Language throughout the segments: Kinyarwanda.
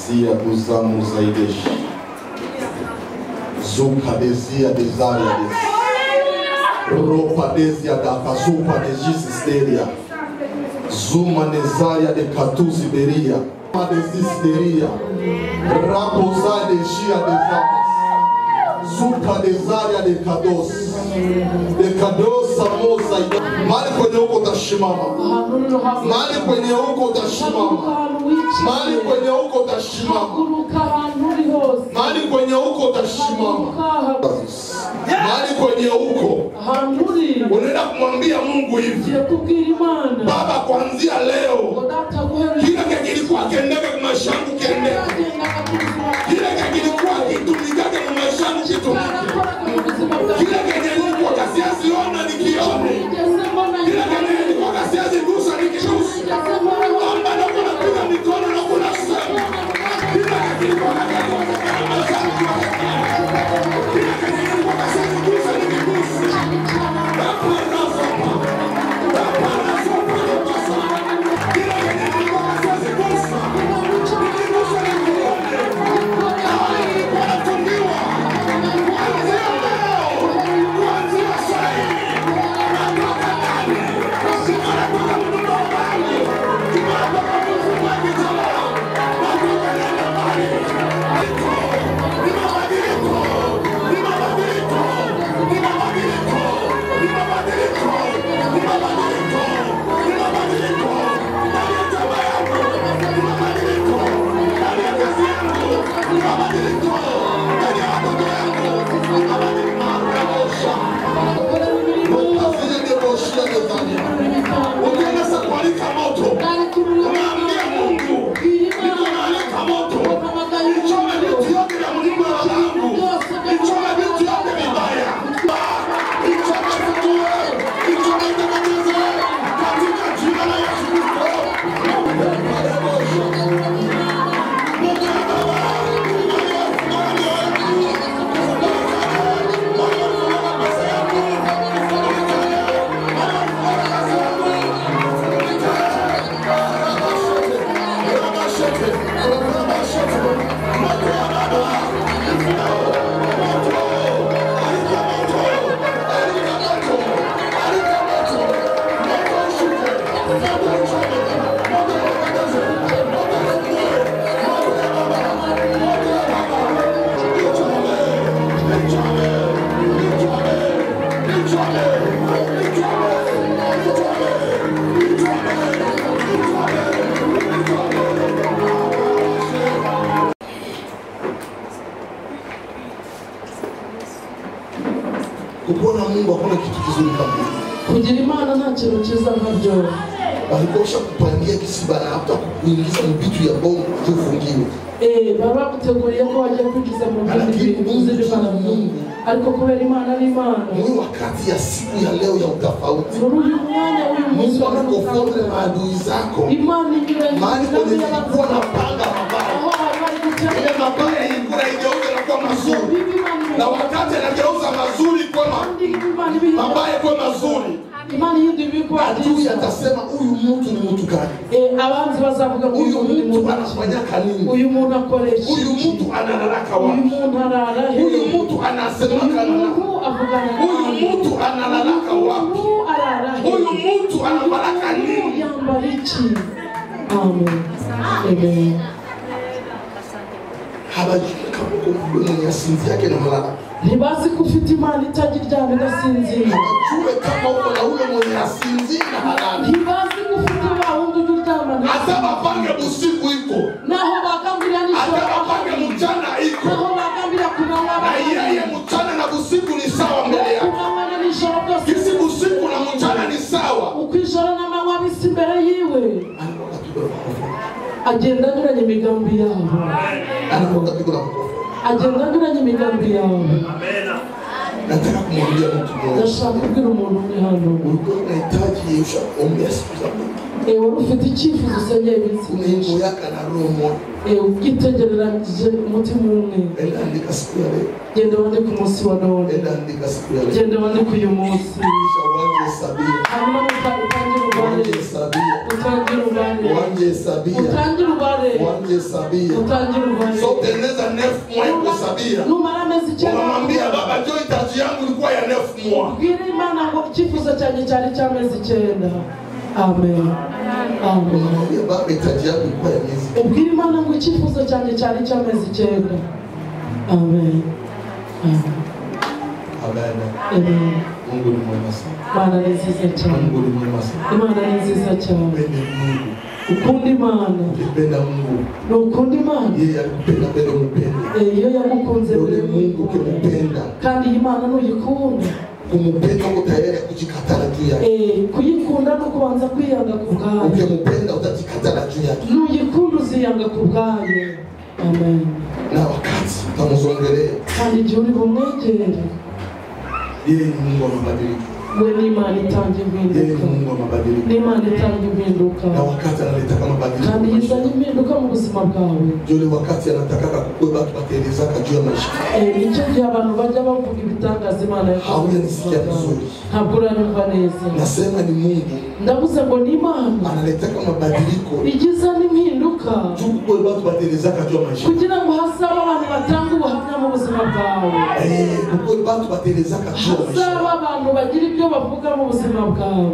Zia Buzamu Zaidesh Zuka Desia Desaria Ropa Desia da Kazupa de Gisisteria Zuma Nezaria de Katuzi Beria de Sisteria Raposa de Gia de Zapas Zuka Desaria de Kados Samosa Mali kwenye huko utashimama Mali kwenye huko utashimama Mali kwenye huko utashimama Mali kwenye huko utashimama Mali kwenye huko unaenda kumwambia Mungu hivi Baba kuanzia leo kila kilikuwa kiendeke kwa maisha yangu kiendeke kila kilikuwa kitumikake kwa maisha yangu kitumike kila kilikuwa kasiasi ona nikione kila kilikuwa kasiasi gusa nikigusa amba na kuna piga mikono na kuna sema kila kilikuwa Kupona Mungu hakuna kitu kizuri kama hicho. Kugira Imana nta kintu kiza nkabyo. Balikosha kupangia kisibara hata kuingiza mbitu ya bongo kufungiwa. Baba kuteguriye ko waje kwigiza mu bintu bana Mungu. Ariko kubera Imana ari Imana. Ni wakati ya siku ya leo ya utafauti. Uyu mwanya uyu Mungu anakufonde maadui zako. Imani ile mali kwa na panga mabaya. Ile mabaya ingura igeuke na kuwa mazuri. Na wakati anageuza mazuri kwa mabaya kwa mazuri. Imani hii ndivyo kwa adui atasema huyu mtu ni mtu gani? Abanzi bazavuga huyu mtu anafanya kanini? Huyu mtu akoresha. Huyu mtu analalaka wapi? Huyu mtu analala. Huyu mtu anasema kanini? Huyu mtu analalaka wapi? Huyu mtu anabaraka nini? Yambariki. Amen. Amen. Habajika kama mwenye asinzi yake na malala. Nibasi kufiti Imana itagiryana idasinzira. Abajuwe kama uko na ule mwenye asinzi na halali. Nibasi kufiti bahundu jutamana. Atabapange usiku iko. Naho bakambira ni sawa. Atabapange mchana iko. Naho bakambira kunanga. Na yeye mchana na usiku ni sawa mbele yake. Kunanga ni sawa. Kisi usiku na mchana ni sawa. Ukishora na mama bisi mbele yiwe. Agenda nduranye migambi yawe. Anapoka pigura mkono. Agenda nduranye migambi yawe. Amen. Nataka kumwambia mtu mmoja. Ndashaka kubwira umuntu uri hano. Ulikuwa unahitaji ushaombea siku za Mungu. Ufite icyifuzo usengeye iminsi. Uningo yaka na roho moja. Ukitegereranyije umutima umwe. Enda andika siku ya leo. Genda wandike umunsi wa none. Enda andika siku ya leo. Genda wandike uyu munsi. Wanje sabia. Hanyuma utangira ubane. Utangira ubane. Wanje hesabia. So teneza 9 mois kuhesabia. Unamwambia baba jo hitaji yangu ilikuwa ya 9 mois. Ugire Imana ngo ikifuzo cyane cyari cy'amezi 9. Amen. Amen. Unamwambia baba hitaji yangu ilikuwa ya miezi. Ugire Imana ngo ikifuzo cyane cyari cy'amezi 9. Amen. Amen. Amen. Mungu ni mwema sana. Imana ni nziza cyane. Mungu ni mwema sana. Imana ni nziza cyane. Ukunda Imana. Ukipenda Mungu. No ukunda Imana. Yeye alikupenda mbele umupende. Iyo yamukunze mbele Mungu ukimupenda. Kandi Imana nuyikunda. Kumupenda uko tayari kujikatala juu yake. Kuyikunda no kubanza kwiyanga kubwayo. Ukimupenda utajikatala juu yake. Nuyikunda uziyanga kubwayo. Amen. Na wakati utamuzongelea. Kandi juu uri bumwegere. Yeye ni Mungu wa mabadiliko. Wewe ni Imana itanga impinduka. Yeye ni Mungu wa mabadiliko. Ni Imana itanga impinduka. Na wakati analeta mabadiliko. Kandi izanye impinduka mu buzima bwawe. Jole wakati anataka kukuwa watu batelezaka juu ya maisha. Nicyo gihe abantu bajya bavuga ibitangaza Imana yakoze. Hauyanisikia vizuri. Ntabwo uranyumva neza. Nasema ni Mungu. Ndavuze ngo ni Imana. Analeta mabadiliko. Igiza n'impinduka. Juu kukuwa watu batelezaka juu ya maisha. Kugira ngo hasaba abantu batanga ubuhamya mu buzima bwawe. Kukuwa watu batelezaka juu ya maisha. Hasaba abantu bagira ibyo bavuga mu buzima bwawe.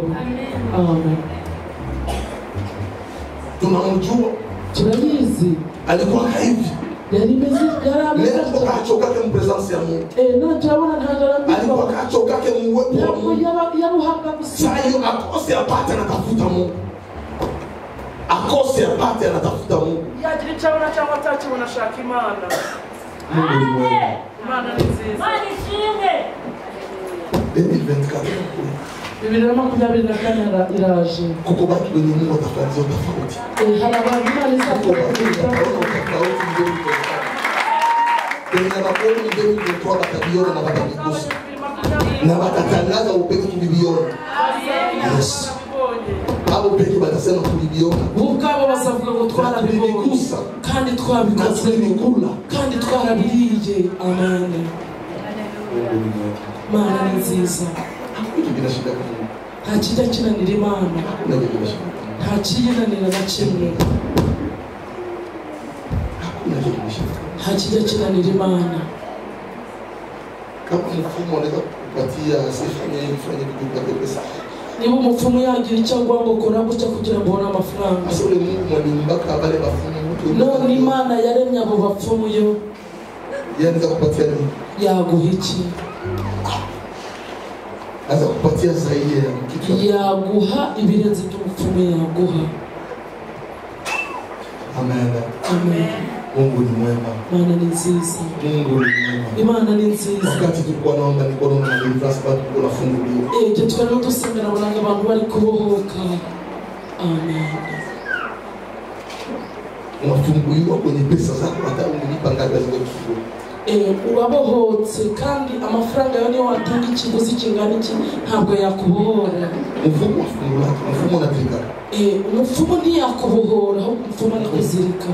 Amen. Tunamjua. Turayizi. Alikuwa hivi. Yari mezi garame. Leo akachoka kwa presence ya Mungu. Na tunaona ntagarambika. Alikuwa akachoka kwa uwepo wa Mungu. Yaruhaga gusa. Sayo akose apate anatafuta Mungu. Akose apate anatafuta Mungu. Yagira icabona cyangwa atakibona shaka Imana. Mungu ni mwema. Imana ni nziza. Imana ishimwe. 2024. 2024 iraje. Kuko batu wenye Mungu watafanya tofauti. Hari abantu Imana izakora tofauti ndio. Kuna wapoli ndio kutoa batabiona na batabigusa. Na batatangaza upeke tulibiona. Yes. Abo peke batasema tulibiona. Ubwabo basavuga ngo twarabigusa kandi twabikoze bigula kandi twarabiriye. Amen. Mana ni nziza. Nta kijya kinanira Imana. Nta kinanira na kimwe. Nta kijya kinanira Imana. Kama mfumo anaweza kupatia asifanye kitu pesa. Niba umupfumu yagira icyo agomba gukora gutya kugira ngo ubone amafaranga. Asole Mungu mwalimbaka abale bafumu. No ni Imana yaremye abo bapfumu yo. Yanza kupatia nini? Yaguha iki? Aza kupatia zaidi ya kitu. Yaguha ibirenze by'umupfumu yaguha. Amen. Amen. Mungu ni mwema. Imana ni nziza. Mungu ni mwema. Imana ni nziza. Wakati tulikuwa naomba nikono na deliverance bado kuna funguliwa. Je twari dusengera abantu abantu bari kubohoka. Amen. Unafunguliwa kwenye pesa zako hata umelipa ngapi zile kifungo. Urabohotse kandi amafaranga yo niyo watanga ikiguzi kingana iki ntabwo yakubohora. Mfumo afungula, mfumo unatrika. Umufumo ntiyakubohora aho umufumo arakuzirika.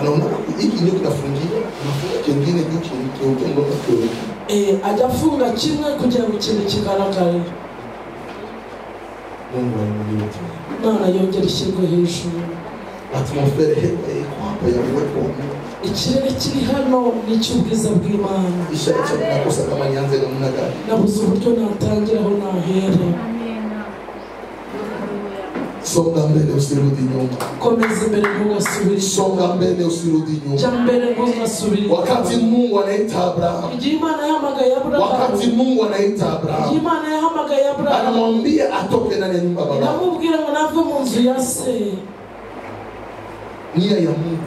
Anaona hiki ndio kinafungiwa, unafunga kingine hiki ndio kwa ajafunga kimwe kugira ngo ikintu kigaragare. Mungu animuliwe. Mana yongera ishyirwe hejuru. Atmosfera hewa iko hapa ya uwepo wa Mungu. Ikirere kiri hano ni cy'ubwiza bw'Imana. Ishaka nakosa kama nianze namna gani? Nabuze uburyo natangira aho nahera. Songa mbele usirudi nyuma. Komeza imbere ntugasubire. Songa mbele usirudi nyuma. Jya mbere ntugasubire. Wakati Mungu anaita Abraham. Imana yahamagaye Abraham. Wakati Mungu anaita Abraham. Imana yahamagaye Abraham. Anamwambia atoke ndani ya nyumba baba. Namubwira ngo nave mu nzu ya se. Nia ya Mungu.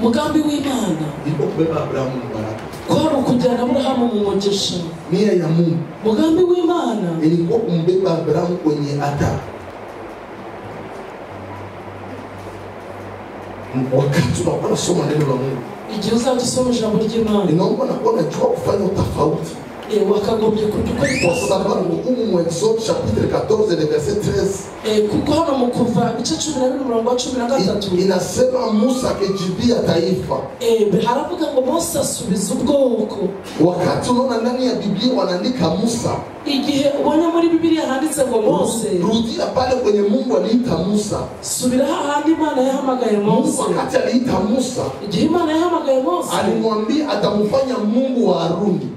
Mugambi w'Imana. Ilikuwa kubeba Abraham baraka. Kwari kujyana Abraham mu mugisha. Nia ya Mungu. Mugambi w'Imana. Ilikuwa kumbeba Abraham kwenye ata. Wakati unakuwa soma neno la Mungu. Igihe uzajya usoma ijambo ry'Imana. Inaomba na kuona jua kufanya utofauti. wakagombye kujya kwa sababu mu Exode chapitre 14 verset 13 kuko hano mu kuva bice 12:13 inasema Musa akijibia taifa haravuga ngo Mose asubiza ubwoko. Wakati unaona ndani ya Biblia wanaandika Musa, igihe ubonye muri Biblia handitse ngo Mose, rudia pale kwenye Mungu aliita Musa, subira hahandi Imana yahamagaye Mose. Wakati aliita Musa, igihe Imana yahamagaye Mose, alimwambia atamfanya Mungu wa Haruni.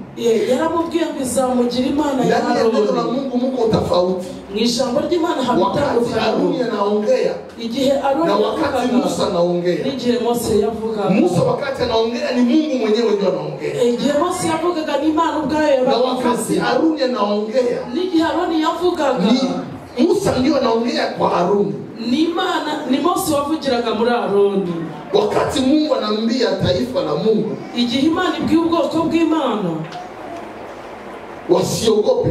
yaramubwiye ngo izamugira Imana ya Haruni. Ndani ya Mungu Mungu tofauti. Mu ijambo ry'Imana habitandukanye. Haruni anaongea, igihe Haruni na wakati Musa anaongea, n'igihe Mose yavuga. Musa wakati anaongea ni Mungu mwenyewe ndiye anaongea. Igihe Mose yavugaga ni Imana ubwayo. Na wakati Haruni anaongea, n'igihe Haruni yavugaga ni Musa ndio anaongea kwa Haruni. Ni Imana, ni Mose wavugiraga muri Haruni. Wakati Mungu anaambia taifa la Mungu, igihe Imana ibwiye ubwoko bw'Imana wasiogope,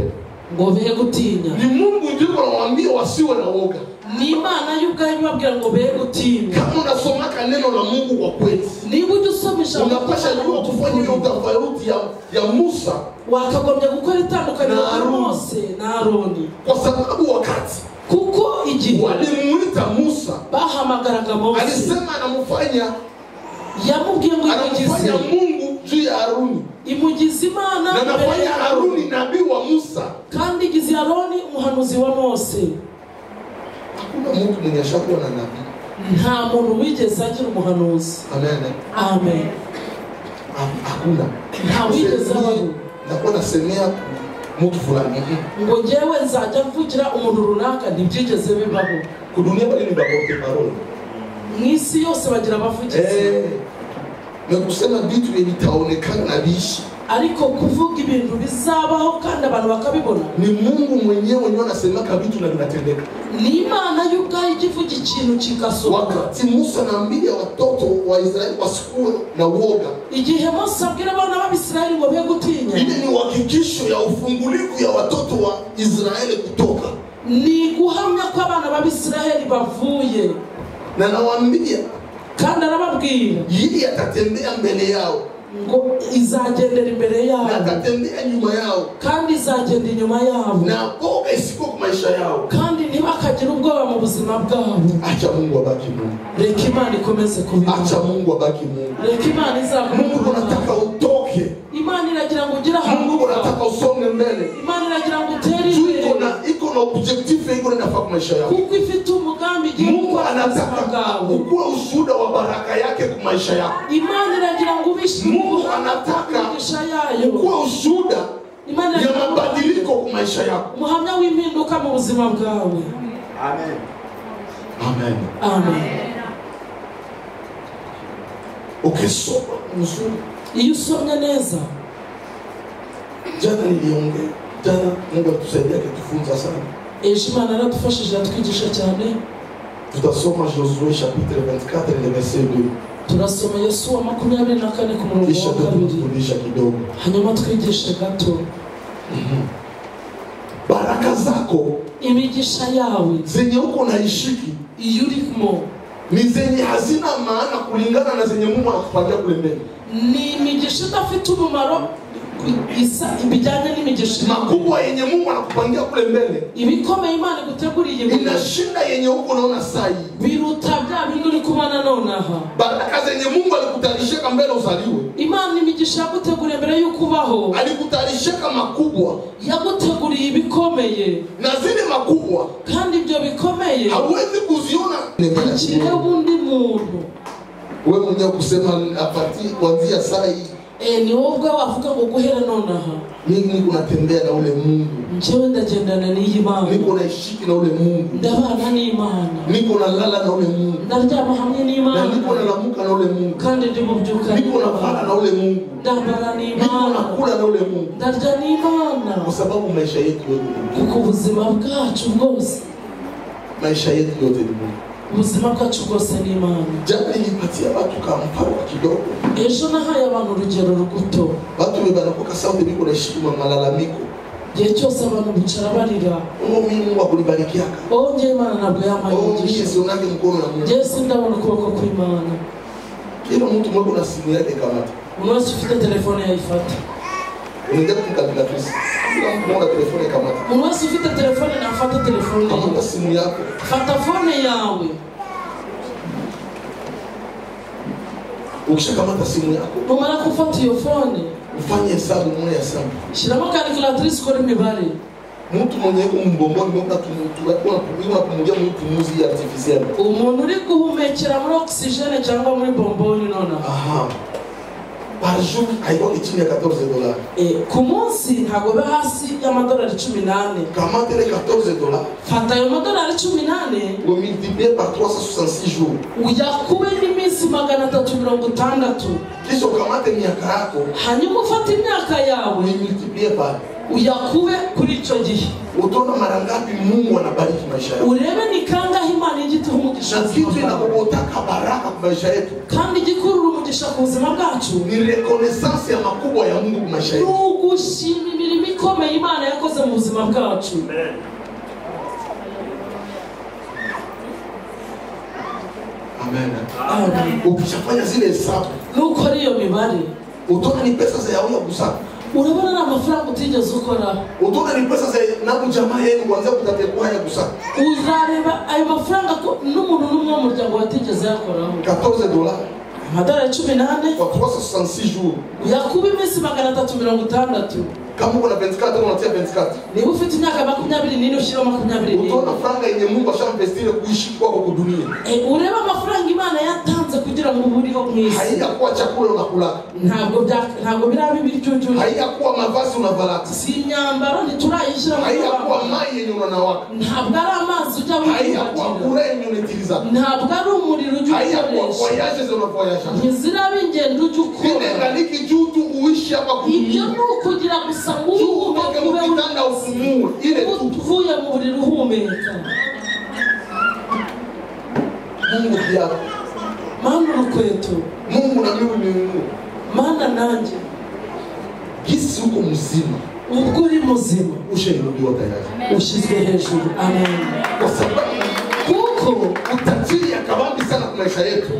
ngo be gutinya, ni Mungu ndiye anawaambia wasiwe na woga. Ni Imana y'ubwayo ibabwira ngo be gutinya. Kama unasoma neno la Mungu kwa kweli, niba udusomesha unapasha kujua kufanya hiyo tofauti ya Musa, wakagombye gukora itandukanye na Mose na Haruni, kwa sababu wakati kuko igihe walimuita Musa bahamagaraga Mose, alisema anamfanya, yamubwiye ngo anamfanya Mungu juu ya Haruni, imugize Imana, na anafanya Haruni nabii wa Musa, kandi igize Haruni umuhanuzi wa Mose. Hakuna mtu mwenye ashakuwa na nabii, nta muntu wigeze agira umuhanuzi. Amen. Amen. Hakuna. Nta wigeze abaho. Nakuwa nasemea mtu fulani, ngo jewe nzajya mvugira umuntu runaka, ntibyigeze bibaho. Kudunia bali ni bakote parole. Mwisi yose bagira abavugizi. Na kusema vitu vitaonekana na bishi, ariko kuvuga ibintu bizabaho kandi abantu bakabibona, ni Mungu mwenyewe ndiye anasema vitu na vinatendeka. Ni Imana y'ubwayo ikivuga ikintu kikasohoka. Wakati Musa anaambia watoto wa Israeli wasikuwe na woga, igihe Mose abwira abana b'Abisirayeli ngo be gutinya, ile ni uhakikisho ya ufungulivu ya watoto wa Israeli kutoka, ni guhamya ko abana b'Abisirayeli bavuye. Na nawaambia kandi arababwira yeye atatembea mbele yao, ngo izagendera imbere yao, na atatembea nyuma yao, kandi izagenda inyuma yabo, na boga isiko kwa maisha yao, kandi ntibakagira ubwoba mu buzima bwabo. Acha Mungu abaki Mungu, reka Imana ikomeze kubiba. Acha Mungu abaki Mungu, reka Imana izakomeze. Mungu anataka utoke, Imana iragira ngo ugire ahantu, Mungu anataka usonge mbele, Imana iragira ngo utere imbere, iko na objective iko na kwa maisha yako, kuko ifite umugambi igiye Mungu anataka ukue ushuhuda wa baraka yake kwa maisha yako. Imana iragira ngo ubishe, Mungu anataka ukue ushuhuda ya mabadiliko kwa maisha yako, umuhamya w'impinduka mu buzima bwawe. Amen. Amen. Amen. Ukisoma mzuri, iyo usomye neza, jana niliongea, jana Mungu atusaidie kutufunza sana. Imana aradufashije atwigisha cyane. Tutasoma Josué chapitre 24 le verset 2. Turasoma Yosuwa 24 ku murongo wa 2. Kidogo. Hanyuma twigishe gato. Baraka zako, imigisha yawe zenye uko naishiki, iyo urimo, ni zenye hazina maana kulingana na zenye Mungu anakupangia kule mbele. Ni imigisha idafite umumaro ibijyanye n'imigisha makubwa yenye Mungu anakupangia kule mbele, ibikomeye Imana iguteguriye, inashinda yenye uko naona sai, biruta bya bintu uri kubana nonaha. Baraka zenye Mungu alikutayarishia mbele uzaliwe, Imana imigisha yaguteguriye mbere yuko ubaho, alikutayarishia makubwa, yaguteguriye ibikomeye, na zile makubwa kandi ibyo bikomeye hauwezi kuziona kile ubundi muntu. Wewe mwenyewe kusema apati kuanzia sai, ni wowe wavuga ngo guhera nonaha, niko natembea na ule Mungu, njyewe ndagendana n'Imana, niko naishiki na ule Mungu, ndabana n'Imana, niko nalala na ule Mungu, ndaryama hamwe n'Imana, na niko nalamuka na ule Mungu, kandi ndimubyuka, niko nafala na ule Mungu, ndambara n'Imana, niko nakula na ule Mungu, ndarya n'Imana, kwa sababu maisha yetu yote, kuko ubuzima bwacu bwose, maisha yetu yote ni Mungu, ubuzima bwacu bwose ni Imana. Jana nilipatia watu kama mfano kidogo, ejo nahaye abantu urugero ruguto, watu webanakuka sauti biko na heshima malalamiko, gihe cyose abantu bicara barira, mimi Mungu akubarikiaka, njye Imana ntabwo yamayigisha, mimi sionage mkono na Mungu, njye sindabona ukuboko kw'Imana. Kila mtu mmoja na simu yake kamata, umuntu wese ufite telefone yayifata, unaenda kwa calculatrice. Kama una telefone kamata. Unaweza ufite telefone na fata telefone. Kamata simu yako. Fata phone yawe. Ukishakamata simu yako. Umara kufata iyo phone. Ufanye hesabu moja hesabu. Shiramo calculatrice kore mibare. Mtu mwenye yuko mbomboni mbona tunapumulia mpumuzi artificiel. Umuntu uri guhumekera muri oxygene cyangwa muri bomboni nona. Aha. Par jour, ayo ichini ya $14. Ku munsi ntago be hasi y'amadolari 18. Kamata le $14. Fata ayo madolari 18. Vous multipliez par 366 jours. Uyakube n'iminsi 360. Kisha kamata miaka yako. Hanyuma ufata imyaka yawe. Multipliez par. Uyakube kuri ico gihe. Utaona mara ngapi Mungu anabariki maisha yako. Urebe ni kangahe Imana igituha umugisha. Kitu inakubotaka baraka kwa maisha yetu. Kandi gikurura umugisha ku buzima bwacu. Ni reconnaissance ya makubwa ya Mungu kwa maisha yetu. Ugushima imirimo ikomeye Imana yakoze mu buzima bwacu. Amen. Amen. Ukishafanya zile hesabu, nuko riyo mibare. Utaona ni pesa za yawe gusa. Urabona na amafaranga utigeze ukora. Utaona ni pesa za nabu jamaa yenu kuanzia kutatekwa haya gusa. Uzareba ayo mafaranga ko n'umuntu n'umwe mu muryango watigeze yakoraho. $14. Amadolari 18 kwa 366 jours. Yakuba iminsi 360. Kama uko na 24 unatia 24. Niba ufite imyaka 24 ushira 24. Utaona franga yenye Mungu ashamvestire kuishi kwako kwa dunia. Ureba amafaranga Imana yatanze kugira ngo uburiho mwisi. Haiyakuwa chakula unakula. Ntabwo birabe ibiryo. Haiyakuwa mavazi unavala. Si imyambaro ntiturayishira. Haiyakuwa maji yenye unanawaka. Ntabwo ari amazi ujya wifuza. Haiyakuwa kure yenye unatiliza. Ntabwo ari umuriro ujya ukoresha. Haiyakuwa voyages unavoyaja. Ntizirabe ingendo ujya ukora. Ndengaliki juu tu uishi hapa kudunia. Ibyo nukugira gusa uhuke mukitanda ufumue ile tu. Uvuye mu buriro uhumeka. Mungu pia. Mana rukweto. Mungu na mimi ni Mungu. Mana nanjye. Kisi uko mzima. Ubwo uri muzima. Ushainuliwa tayari. Ushizwe hejuru. Amen. Kwa sababu kuko utajiri akabambi sana kwa maisha yetu.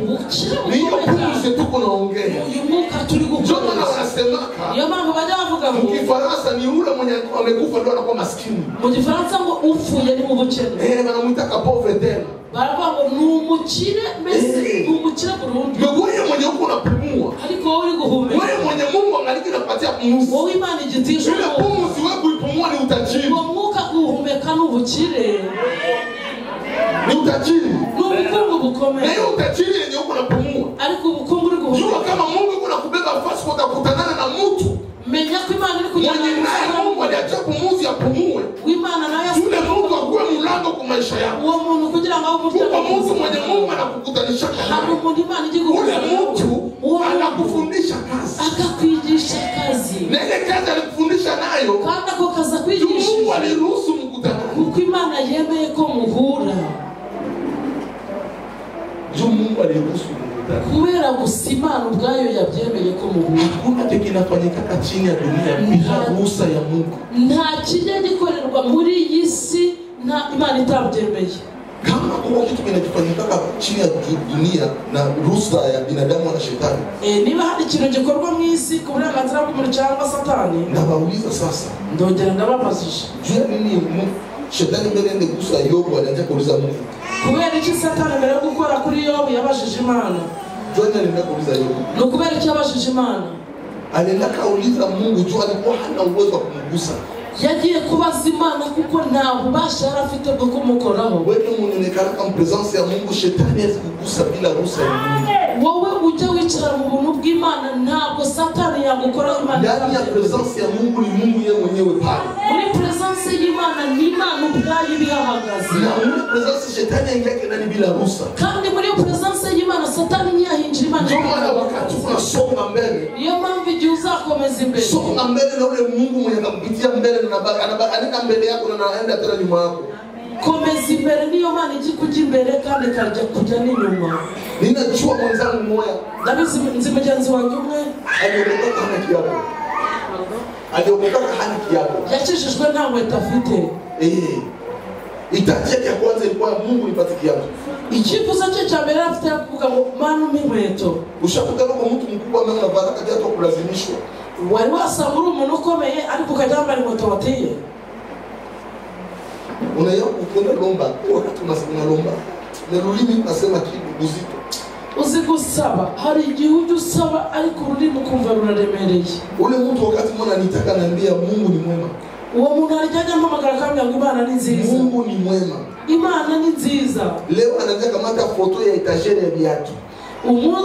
Niyo pumzi tuko naongea. Uyu mwuka turi gukora. Ndio maana wanasemaka. Iyo mpamvu bajya bavuga ngo Kifaransa ni ule mwenye amekufa ndio anakuwa maskini. Mu Gifaransa ngo ufuye ni mu bukene. Wanamuita pauvreté. Baravuga ngo ni umukire mbese umukire burundu. Wewe mwenye uko unapumua. Ariko wowe uri guhumeka. Wewe mwenye Mungu angaliki napatia pumzi. Wowe Imana igitisha. Ile pumzi wewe kuipumua ni utajiri. Uwo mwuka guhumeka ni ubukire. Ni utajiri. Ni ubukungu bukomeye. Na hiyo utajiri yenye uko unapumua. Ariko ubukungu uri guhumeka. Jua kama Mungu yuko nakubeba nafasi kwa kukutanana na mtu. Menya ko Imana iri kujyana naye Mungu aliacha pumuzi apumue. Imana nayo yule Mungu akuwe mlango kwa maisha yako. Uwo muntu kugira ngo umuryango kwa Mungu mwenye Mungu anakukutanisha hari umuntu Imana igiye ule mtu anakufundisha kazi. Akakwigisha kazi. Na ile kazi alikufundisha nayo. Kandi ako kaza kwigisha. Mungu aliruhusu mkutano. Kuko Imana yemeye ko muhura. Mungu aliruhusu kubera gusimana ubwayo yabyemeye ko muhura. Hakuna kinafanyika chini ya dunia bila ruhusa ya Mungu. Nta kijya gikorerwa muri iyi si nta Imana itabyemeye. Kama kuna kitu kinachofanyika chini ya dunia na ruhusa ya binadamu na shetani. Niba hari ikintu gikorwa mu isi ku burenganzira bw'umuntu cyangwa Satani. Ndabauliza sasa. Ndongera ndababazisha. Jua nini shetani mbele ende gusa Yobu alianza kuuliza Mungu. Kubera iki Satani mbere yo gukora kuri Yobu yabajije Imana? Jua nini kuuliza Yobu? No kubera iki yabajije Imana? Alienda kauliza Mungu jua alikuwa hana uwezo wa kumgusa. Yagiye kubaza Imana kuko nta bubasha yarafite bwo kumukoraho. Wewe unaonekana kama presence ya Mungu, shetani hawezi kugusa bila ruhusa ya Mungu. Wowe ujya wicara mu buntu bw'Imana ntabwo Satani yagukora Imana. Ndani ya presence ya Mungu ni Mungu yeye mwenyewe pale. Muri presence y'Imana ni Imana ubwayo ibihagaze. Na muri presence shetani yake ndani bila ruhusa. Kandi muri presence y'Imana Satani ntiyahinjira Imana. Ndio maana wakati unasonga mbele. Niyo mpamvu igihe uzakomeza imbere. Songa mbele na ule Mungu mwenye anakupitia mbele na anaenda mbele yako na anaenda tena nyuma yako. Komeza imbere niyo Mana ikikujya imbere kandi kajya kujya n'inyuma. Ninajua mwanzangu mmoja. Ndabizi nzimugenzi wanjye umwe aliokoka hana kiapo. Aliokoka hana kiapo. Yakijijwe nta nkweto afite. Itatia ya kwanza ilikuwa Mungu nipate kiapo. Ikifuzo cye cya mbere afite kuvuga ngo Mana umpe inkweto. Ushakutana kwa mtu mkubwa ambaye anavaa kiatu kulazimishwa. wari wasanga uri umuntu ukomeye ariko ukajyambara inkweto wateye. Unayakukunda lomba wakati unasema lomba nerulimi nasema kitu uzito. Uzi gusaba hari igihe ujya usaba ariko ururimi ukumva ruraremereye. Ule mtu wakati mwana nitaka naambia Mungu ni mwema. Uwo muntu arijya mpamagara kambya ngo Imana ni nziza. Mungu ni mwema. Imana ni nziza. Leo anaanza kamata foto ya etagere ya viatu.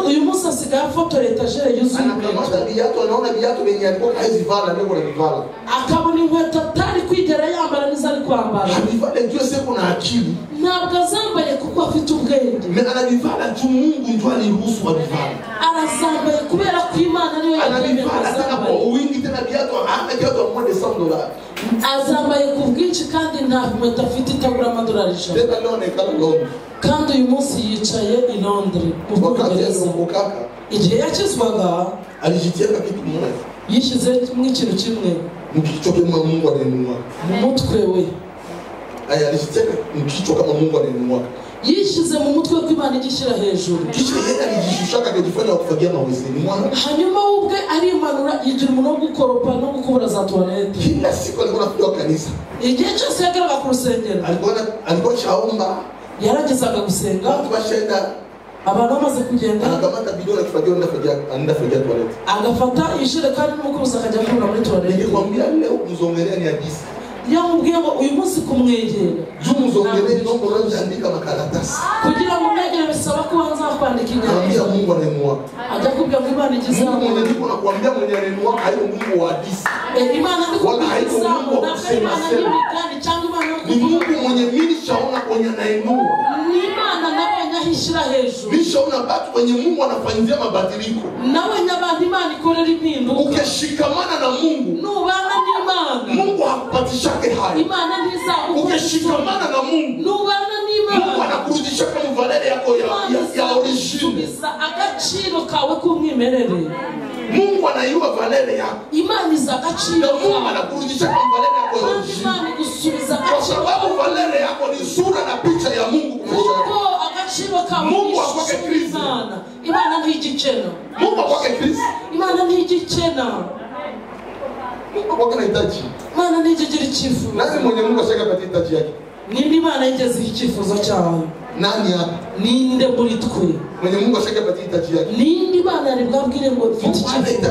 Uyu munsi asigaye afotora etagere yuzuye. Anakamata viatu anaona viatu venye alikuwa hazivala ndio anavivala. Akabona inkweto atari kwigera yambara nizo ari kwambara. Anavivala ndio seko na akili. Ntabwo azambaye kuko afite ubwenge. Anavivala tu Mungu ndio aliruhusu avivala. Arazambaye kubera ko Imana niyo yatumye azambaye. Wingi tena viatu ana viatu wa $100. Azambaye ku bwinshi kandi nta nkweto afite itagura $100. Tena leo nekala Londres. Kandi uyu munsi yicaye i Londres mu Bwongereza. Igihe yakizwaga alijitiaka kitu mmoja. Yishize mu ikintu kimwe. Mkicho kama Mungu alinunua. Mu mutwe we. Aya alijitiaka mkicho kama Mungu alinunua. Yishize mu mutwe ko Imana igishira hejuru. Kisha yeye alijishusha akajifanya kufagia mawezi ni mwana. Hanyuma ubwe arimanura yigira umuntu wo gukoropa no gukubura za toilette. Kila siku alikuwa anakuja kanisa. Igihe cyose yageraga ku rusengero. Alikuwa chaomba. Yaragezaga gusenga. Watu bashenda. Abantu bamaze kugenda. Anakamata bidon akifagia ndafagia toilette. Agafata ishirekani n'umukubuza akajya kubura muri toilette. Nikwambia leo mzongelea ni hadisi. Yamubwiye ngo uyu munsi kumwegera. Mzongelea no mwanzo andika makaratasi. Kugira ngo mwegere bisaba ko banza kwandika inyandiko. Mungu anemwa. Ajya kubwira ngo Imana igize Mungu mwenye niko nakwambia mwenye anemwa hayo Mungu wa hadisi. Imana ndiko kubiza Mungu Imana n'imigani cyangwa Imana ni Mungu mwenye mimi shaona kwenye anainua. Ni Imana nabonye ahishira hejuru. Nishaona watu kwenye Mungu anafanyia mabadiliko. Nabonye abantu Imana ikorera impinduka. Ukishikamana na Mungu. Nubana n'Imana. Mungu hakupatishake hayo. Imana ntizaguha. Ukishikamana na Mungu. Nubana n'Imana. Mungu anakurudisha kama valere yako ya origine. Agaciro kawe kumwimerere. Mungu anaiua valere yako. Imana iza agaciro. Mungu anakurudisha kama valere yako ya origine. Imana igusubiza agaciro. Kwa sababu valere yako ni sura na picha ya Mungu kwa maisha yako. Agaciro kawe. Mungu akwake Kristo. Imana ntigikena. Mungu akwake Kristo. Imana ntigikena. Mungu akwake na hitaji. Imana ntigigira icyifuzo. Nani mwenye Mungu ashaka pati hitaji yake? Ninde Imana yigeze icyifuzo cyawe? Nani hapa? Ninde muri twe? Mwenye Mungu ashaka pati hitaji yake? Ninde Imana yari bwabwire ngo mfite icyifuzo?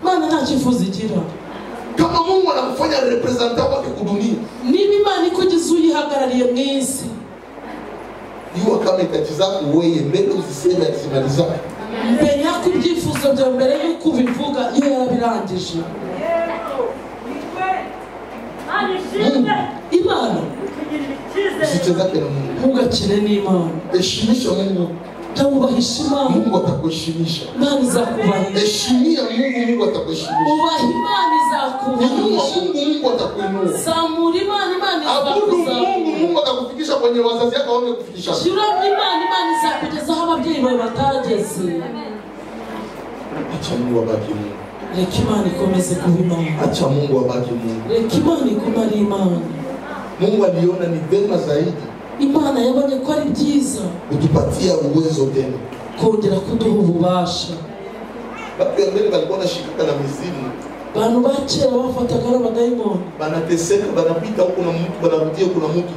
Imana nta cyifuzo igira. Kama Mungu anakufanya representa wake kudunia. Niba Imana ikugize uyihagarariye mu isi. Yuwa kama hitaji zako wewe mbele uziseme akizimaliza. Mbenya ku byifuzo bya mbere yuko ubivuga iyo yarabirangije. Imana usichezake na Mungu. Ntugakine n'Imana. Heshimisha Mungu. Ubahisha Imana. Mungu atakuheshimisha. Imana izakubahisha. Heshimia Mungu, Mungu atakuheshimisha. Ubaha Imana izakubahisha. Mungu atakuinua. Zamura Imana, Imana izakuzamuza. Abudu Mungu atakufikisha kwenye wazazi yako waone kufikisha. Shira Imana, Imana izakugeza aho ababyeyi bawe batageze. Acha Mungu abaki Mungu. Reka Imana ikomeze kuba Imana. Acha Mungu abaki Mungu. Reka Imana igume ari Imana. Mungu aliona ni vema zaidi. Imana yabonye ko ari byiza kutupatia uwezo tena, kongera kuduha ububasha. Watu ya mbele walikuwa wanashikana na mizimu. Bantu bakera bafataga n'abadayimoni. Banateseka, banapita huko na mtu, banarudia huko na mtu.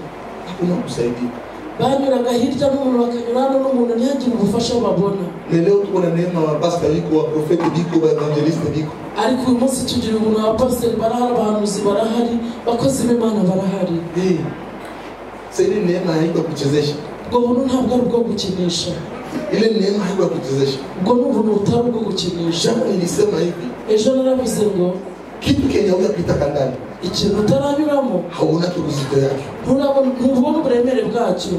Hakuna kusaidia. Banyuraga hirya n'umuntu bakanyurana n'umuntu ntihagire ubufasha babona. Leo tuko na neema wa pastor biko, wa prophet biko, wa evangelist biko. Ariko uyu munsi tugira umuntu wa pastor barahari, abahanuzi barahari, bakozi b'Imana barahari. Sasa ile neema haiko kuchezesha. Ubwo buntu ntabwo ari bwo gukinisha. Ile neema haiko kuchezesha. Ubwo n'ubuntu butari bwo gukinisha. Jambo nilisema hivi. Ejo naravuze ngo kitu Kenya unapita kandani. Ikintu utaranyuramo hauna kibuzito yake. Ntubona uburemere bwacyo.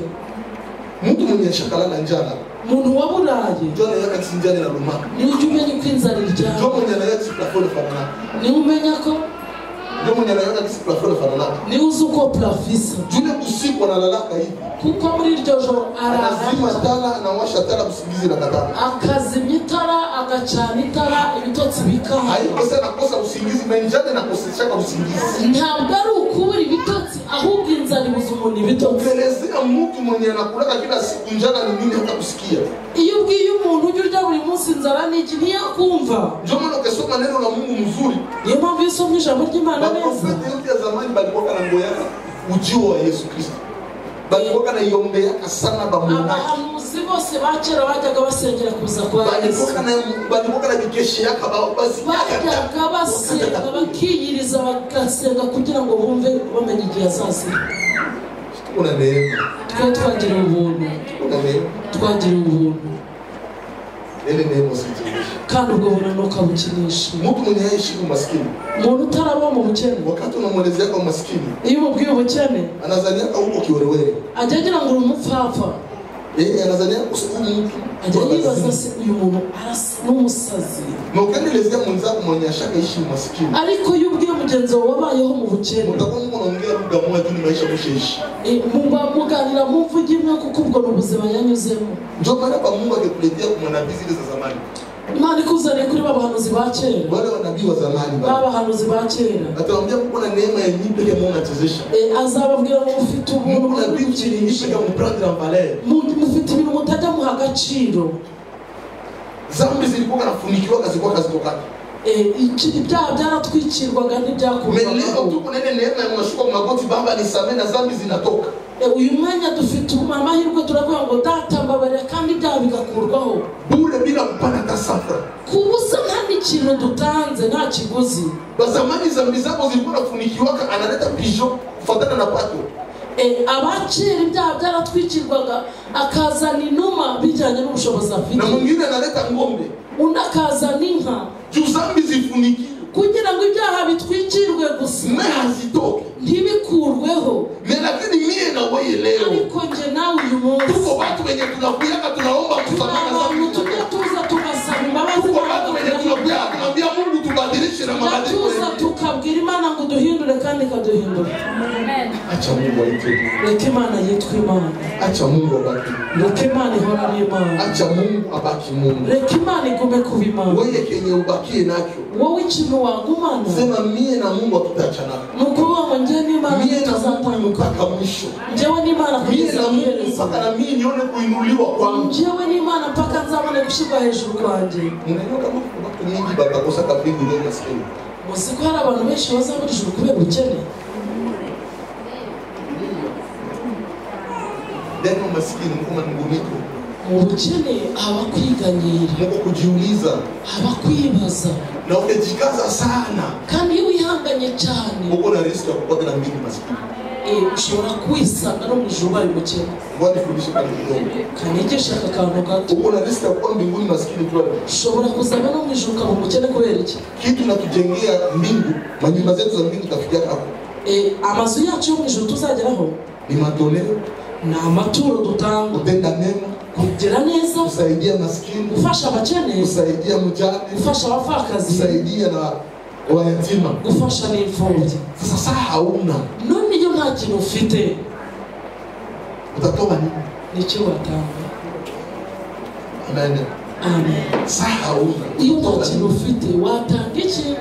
Mtu mwenye shakala na njala. Muntu waburaye. Njala yake sinjani na rumaka. Ni ujumenya kwinzara irya. Njoo mwenye anayaka plafone fanana. Ni umenya ko njoo mwenye anayaka plafone fanana. Ni uzuko plafisa. Jule usiku analalaka hivi. Kuko muri iryo joro anazima tala, anawasha tala usingizi na katana. Akazimya itara agacana itara ibitotsi bikaha. Haiko sana kosa usingizi menjane na koseshaka usingizi. Ntabwo ari ukubura ibitotsi ahubwo inzara ibuza umuntu ibitotsi. Ukelezea mtu mwenye anakulaka kila siku njana ni nini hata kusikia. Iyo ubwiye umuntu ujya urya buri munsi inzara ni iki ntiyakumva. Ndio maana ukisoma neno la Mungu mzuri. Niyo mpamvu iyo usomye ijambo ry'Imana neza. Profeti yote ya zamani balikuwa na ngoyaka ujio wa Yesu Kristo. Balikuwa na iombea sana bamuona. Abahanuzi bose bakera bajyaga basengera kuza kwa Yesu. Balikuwa na bikeshe yaka basi. Bajyaga basenga bakiyiriza bagasenga kugira ngo bumve bamenye igihe azazira. Una neema. Twagira ubuntu. Una neema. Twagira ubuntu. Ele neema usitimisha. Kandi ubwo buntu nukabukinisha. Mtu mwenye yaishi umaskini. Umuntu utaraba mu bukene. Wakati unamwelezea kwa umaskini. Iyo umubwiye ubukene. Anazania huko kiwerewere. Ajagira ngo umupfapfa. Anazania usiku. Ajayibaza se uyu muntu arasa n'umusazi. Nukendelezea mwenzako mwenye ashaka ishi umaskini. Ariko iyo ubwiye mugenzi wawe wabayeho mu bukene. Mutakuwa munaongea lugha moja tu ni maisha msheishi. Muganira mumvuge imwe kuko ubwo n'ubuzima yanyuzemo. Ndio maana kwa Mungu angekuletea kwa manabii zile za zamani. Imana ikuzaniye kuri babahanuzi ba kera. Wale wanabii wa zamani babahanuzi ba kera. Atawaambia kuna neema ya nyipe ya Mungu atazesha. Azababwira ngo ufite ubuntu bw'ubukinisha mu prendre en valeur. Mufite ibintu mutajya mu Agaciro. Zambi zilikuwa nafunikiwa kazikuwa kazitoka. Ibyaha byaratwikirwaga ntibyakurwaga. Leo tuko nene neema ya mwashuka mu magoti baba nisamee na zambi zinatoka. Uyu mwanya dufite amahirwe turavuga ngo data mbabarira kandi ibyaha bigakurwaho. Bure bila kupana tasafra. Kubusa nta n'ikintu dutanze nta kiguzi. Bazamani zambi zako zilikuwa nafunikiwa analeta pijo kufatana na pato. Abakera ibyaha byaratwikirwaga akazana inuma bijyanye n'ubushobozi afite. Na mwingine analeta ngombe. Undi akazana inka. Zambi zifunikiwe. Kugira ngo ibyaha bitwikirwe gusa. Ntazitoke. Ntibikurweho. Lakini mie na wewe leo. Ariko nje nawe uyu munsi. Tuko watu wenye tunakuyaka tunaomba kusamana zambi. Tuza tukasaba imbabazi. Tuko watu wenye tunakuyaka tunambia Mungu tubadilishe na mabadiliko. Tuza tukabwira Imana ngo duhindure kandi kaduhindura. Amen. Acha Mungu aitwe. Reka Imana yitwe Imana. Acha Mungu abaki. Reka Imana ihora ari Imana. Acha Mungu abaki Mungu. Reka Imana igume kuba Imana. Wewe kenye ubakie nacho. Wowe ikintu wagumana. Sema mie na Mungu tutachana. Nukuwa mwenye ni Imana. Mie na Mungu mpaka mwisho. Njewe ni Imana mie na Mungu mpaka na mie nione kuinuliwa kwangu. Njewe ni Imana mpaka nzabone gushirwa hejuru kwanje. Unajua kama watu wengi batakosa kabingu leo maskini. Musiko hari abantu benshi bazabura ijuru kubera ubukene. Ndio maskini kama ngumiko. Ubukene abakwiganyira. Mungu kujiuliza. Abakwibaza. Na ukijikaza sana. Kandi iyo wihanganye cyane. Uko na risk ya kupata na mbingu maskini. Ushobora kwisanga no mu ijuru bari bukene. Wadi fundisha kwa kidogo. Kanigesha akantu gato. Uko na risk ya kuwa mbinguni maskini tu. Ushobora kuzaba no mu ijuru kaba umukene kubera iki? Kitu natujengea mbingu, manyumba zetu za mbingu tafikia hapo. Amazu yacu yo mu ijuru tuzageraho ni matoleo na amaturo dutanga. Kutenda mema, kugira neza, kusaidia maskini, gufasha abakene, kusaidia mjane, gufasha abapfakazi, kusaidia na wayatima, gufasha n'imfubyi. Sasa hauna none iyo nta kintu ufite utatoa nini? Nicyo watanga. Amen. Amen. Sasa hauna iyo nta kintu ufite watanga iki?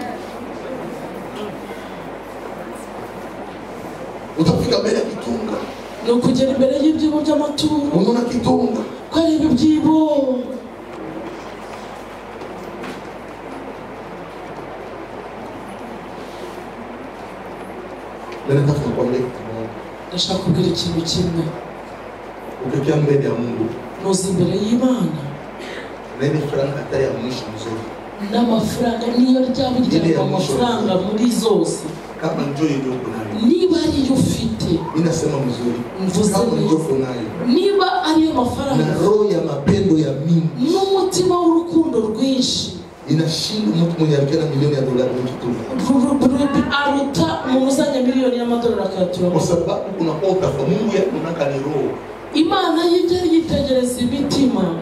Utafika mbele ya kitunga. No kugera imbere y'ibyibo by'amaturo. Unaona kitunga. Kwa hiyo ibyibo. Nataka kukwambia ndashaka kubwira ikintu kimwe. Ukikia mbele ya Mungu, noza imbere y'Imana, nene franga atari ya mwisho mzuri. N'amafaranga niyo ryabirya amafaranga muri zose. Kama njoo ndio kunayo. Niba ari ufite. Ninasema mzuri. Kama njoo kunayo. Niba ari amafaranga. Na roho ya mapendo ya Mungu. N'umutima w'urukundo rwinshi. Inashinda mtu mwenye alikuwa na milioni ya dolari mtutu. Aruta muzanye milioni y'amadolari akatura. Kwa sababu kuna pota kwa Mungu ya kunaka ni roho. Imana yigeri yitegereza imitima.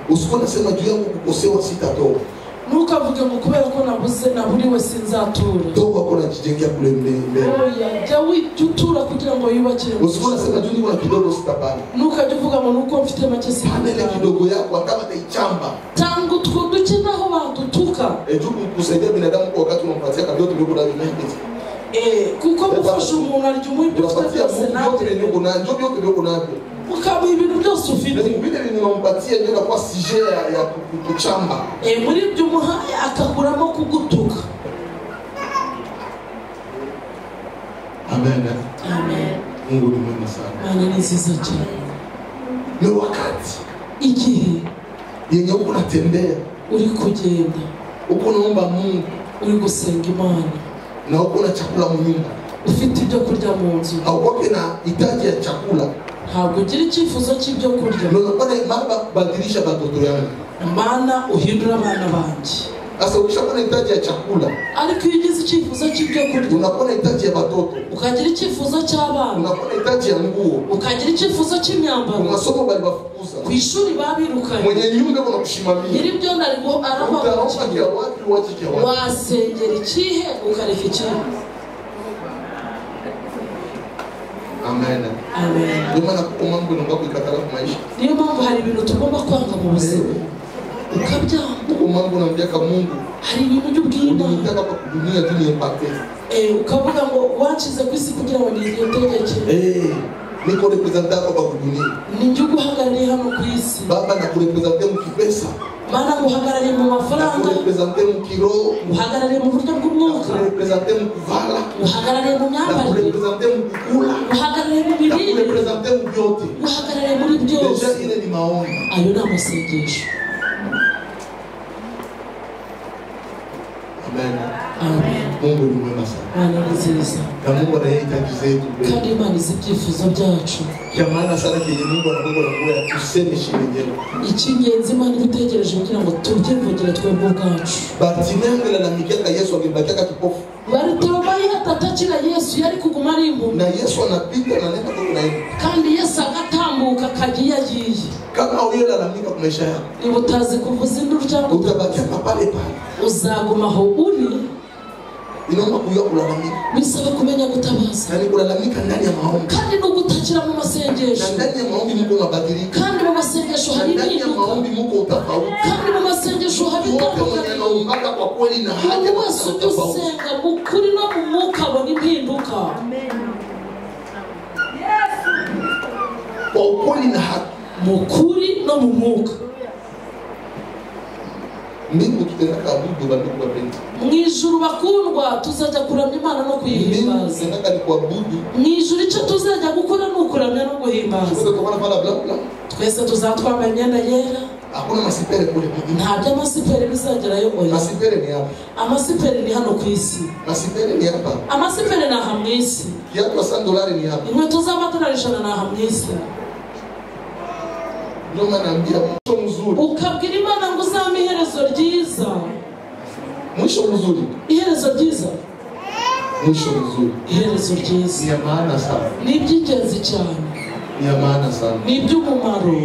Usikuwa nasema juu yangu kukosewa sitatoa. Ntukavuge ngo kubera ko nabuze naburiwe sinzatura. Toka kuna kijengea kule mbele. Oya, jya witura kugira ngo yubakire. Usione sema juu ni kidogo sitapana. Ntukajye uvuga ngo nuko mfite make si. Panele kidogo yako kama taichamba. Tangu twuduke naho badutuka. Juu kusaidia binadamu kwa wakati unampatia kabla tulikuwa na mimi. Kuko gufasha umuntu arya umwibyo byose nawe. Ukamuha ibintu byose ufite. Vile ninampatia ndio kwa sije ya kuchamba. Muri ibyo umuhaye akakuramo kugutuka. Amen. Amen. Mungu ni mwema sana. Mana ni nziza cyane. Ni wakati igihe yenye uko unatembea, uri kugenda, uko unaomba Mungu, uri gusenga Imana, na uko na chakula mu nyumba, ufite ibyo kurya mu nzu, au na hitaji ya chakula, ntabwo ugira icyifuzo cy'ibyo kurya. Ndio Baba badilisha watoto yangu. Mana uhindura abana banjye. Sasa ukishapata hitaji ya chakula, ariko iyo ugize icyifuzo cy'ibyo kurya, unapata hitaji ya watoto, ukagira icyifuzo cy'abana, unapata hitaji ya nguo, ukagira icyifuzo cy'imyambaro, masomo bali bafukuza, ku ishuri babirukanye, mwenye nyumba kuna kushimamia, nyiri byo ndarigo araho utaomba wapi wajike wapi, wasengera ikihe ukareka ikihe. Amen. Amen. Ndio maana kwa mambo ndio kuikatala kwa maisha. Niyo mpamvu hari ibintu tugomba kwanga mu buzima. Ukabyanga. Kwa mambo naambia kwa Mungu, hari ibintu by'ubwima. Unataka kwa dunia tu ni impate. Ukavuga ngo wachize kwisi kugira ngo niyetegeke. Niko representa kwa dunia. Ni njye guhagarariye hano ku isi. Baba na kurepresenta mu kipesa. Mana guhagarariye mu mafaranga. Kurepresenta mu kiroho. Guhagarariye mu buryo bw'umwuka. Kurepresenta mu kuvala. Guhagarariye mu myambarire. Kurepresenta mu kukula. Guhagarariye mu mirire. Kurepresenta mu byote. Guhagarariye muri byose. Deja ile ni maombi. Ayo ni amasengesho. Amen. Amen. Mungu ni mwema sana. Mana ni nziza. Na Mungu anahitaji zetu. Kandi Imana izi ibyifuzo byacu. Kwa maana sana kile Mungu anakuwa tuseme shilingi. Icy'ingenzi Imana igutegereje kugira ngo tubyivugire twebwe ubwacu. Bartimayo alalamika Yesu angebakaka kipofu. Bartimayo atatakira Yesu yari kuguma ari impumyi. Na Yesu anapita na nenda kwa naye. Kandi Yesu agatambuka kagiye agiye. Kama wewe unalalamika kwa maisha yako, niba utazi kuvuza induru cyangwa utabaki pale pale, uzaguma aho uri. Inaomba kujua kulalamika. Bisaba kumenya gutabaza. Yaani kulalamika ndani ya maombi. Kandi no gutakira mu masengesho. Na ndani ya maombi mko mabadiliko. Kandi mu masengesho hari ibintu. Ndani ya maombi mko utafauti. Kandi mu masengesho hari anaomba kwa kweli na haja kwa utafauti. Usenga mukuri no mu mwuka abona impinduka. Amen. Yes. Kwa kweli na haki. Mukuri no mu mwuka. Mbingu tutenda kuabudu bandugu wapenzi. Mwijuru bakundwa tuzajya kuramya Imana no kuyihimbaza. Tutenda ni kuabudu. Mwijuru icyo tuzajya gukora no kuramya no guhimbaza. Twese tuzatwambara imyenda yera. Hakuna masipere kule. Nta by'amasipere bizagerayo oya. Masipere ni hapa. Amasipere ni hano ku isi. Masipere ni hapa. Amasipere ni aha mu isi. Kiatu $100 ni hapa. Inkweto z'amadolari 100 ni aha mu isi. Ndio maana naambia mwisho mzuri. Ukabwira Imana ngo uzame iherezo ryiza. Mwisho mzuri. Iherezo ryiza. Mwisho mzuri. Iherezo ryiza. Ni ya maana sana. Ni iby'ingenzi cyane. Ni ya maana sana. Ni iby'umumaro.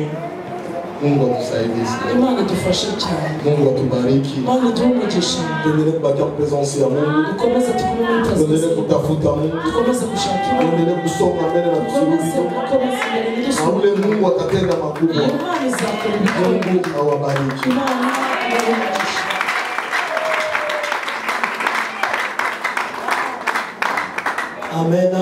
Mungu atusaidie sana. Imana dufashe cyane. Mungu atubariki. Imana iduhe tuendelee kubaki kwa presence ya Mungu. Dukomeze tukume muri presence. Tuendelee kutafuta Mungu. Dukomeze gushaka Imana. Tuendelee kusonga mbele na kusubiri. Na ule Mungu atatenda makubwa. Imana izakora ibikorwa. Mungu awabariki. Imana ibahe. Amen.